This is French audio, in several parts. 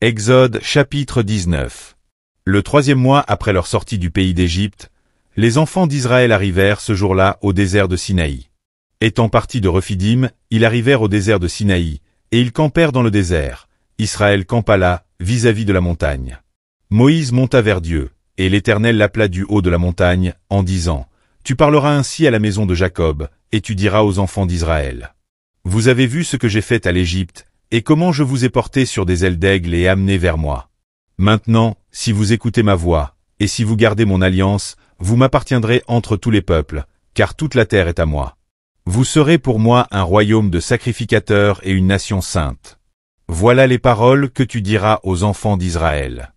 Exode chapitre 19. Le troisième mois après leur sortie du pays d'Égypte, les enfants d'Israël arrivèrent ce jour-là au désert de Sinaï. Étant partis de Rephidim, ils arrivèrent au désert de Sinaï, et ils campèrent dans le désert. Israël campa là, vis-à-vis de la montagne. Moïse monta vers Dieu, et l'Éternel l'appela du haut de la montagne, en disant, « Tu parleras ainsi à la maison de Jacob, et tu diras aux enfants d'Israël. Vous avez vu ce que j'ai fait à l'Égypte, et comment je vous ai porté sur des ailes d'aigle et amené vers moi. Maintenant, si vous écoutez ma voix, et si vous gardez mon alliance, vous m'appartiendrez entre tous les peuples, car toute la terre est à moi. Vous serez pour moi un royaume de sacrificateurs et une nation sainte. Voilà les paroles que tu diras aux enfants d'Israël. »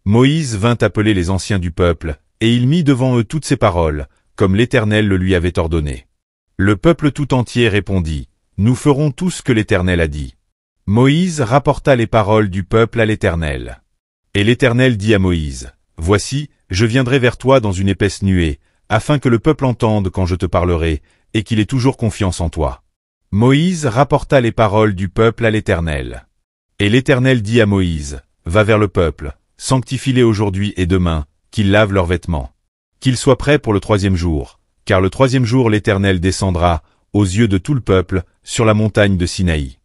Moïse vint appeler les anciens du peuple, et il mit devant eux toutes ces paroles, comme l'Éternel le lui avait ordonné. Le peuple tout entier répondit, « Nous ferons tout ce que l'Éternel a dit. » Moïse rapporta les paroles du peuple à l'Éternel. Et l'Éternel dit à Moïse, « Voici, je viendrai vers toi dans une épaisse nuée, afin que le peuple entende quand je te parlerai, et qu'il ait toujours confiance en toi. » Moïse rapporta les paroles du peuple à l'Éternel. Et l'Éternel dit à Moïse, « Va vers le peuple, sanctifie-les aujourd'hui et demain, qu'ils lavent leurs vêtements. Qu'ils soient prêts pour le troisième jour, car le troisième jour l'Éternel descendra, aux yeux de tout le peuple, sur la montagne de Sinaï.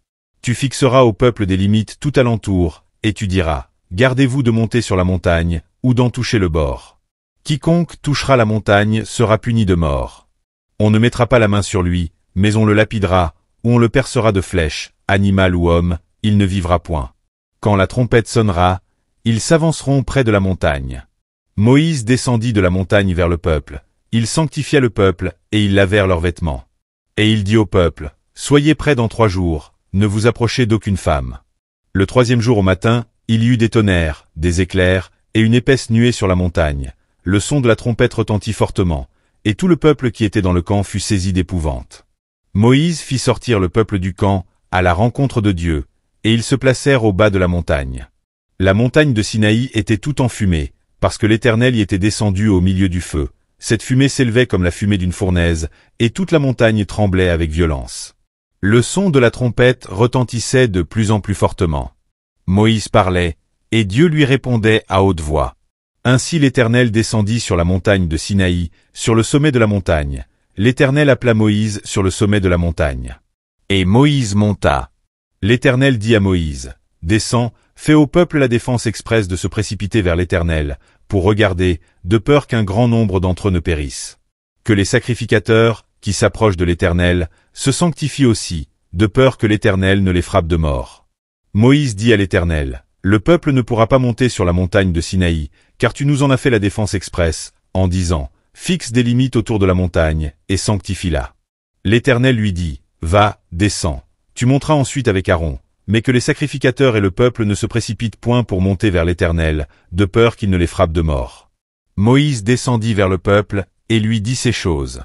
Tu fixeras au peuple des limites tout alentour, et tu diras, gardez-vous de monter sur la montagne, ou d'en toucher le bord. Quiconque touchera la montagne sera puni de mort. On ne mettra pas la main sur lui, mais on le lapidera, ou on le percera de flèches, animal ou homme, il ne vivra point. Quand la trompette sonnera, ils s'avanceront près de la montagne. Moïse descendit de la montagne vers le peuple, il sanctifia le peuple, et ils lavèrent leurs vêtements. Et il dit au peuple, soyez prêts dans 3 jours, ne vous approchez d'aucune femme. Le troisième jour au matin, il y eut des tonnerres, des éclairs, et une épaisse nuée sur la montagne. Le son de la trompette retentit fortement, et tout le peuple qui était dans le camp fut saisi d'épouvante. Moïse fit sortir le peuple du camp, à la rencontre de Dieu, et ils se placèrent au bas de la montagne. La montagne de Sinaï était tout enfumée, parce que l'Éternel y était descendu au milieu du feu. Cette fumée s'élevait comme la fumée d'une fournaise, et toute la montagne tremblait avec violence. Le son de la trompette retentissait de plus en plus fortement. Moïse parlait, et Dieu lui répondait à haute voix. Ainsi l'Éternel descendit sur la montagne de Sinaï, sur le sommet de la montagne. L'Éternel appela Moïse sur le sommet de la montagne. Et Moïse monta. L'Éternel dit à Moïse, « Descends, fais au peuple la défense expresse de se précipiter vers l'Éternel, pour regarder, de peur qu'un grand nombre d'entre eux ne périssent. Que les sacrificateurs, qui s'approchent de l'Éternel, se sanctifient aussi, de peur que l'Éternel ne les frappe de mort. » Moïse dit à l'Éternel, « Le peuple ne pourra pas monter sur la montagne de Sinaï, car tu nous en as fait la défense expresse, en disant, fixe des limites autour de la montagne, et sanctifie-la. » L'Éternel lui dit, « Va, descends. Tu monteras ensuite avec Aaron, mais que les sacrificateurs et le peuple ne se précipitent point pour monter vers l'Éternel, de peur qu'il ne les frappe de mort. » Moïse descendit vers le peuple, et lui dit ces choses.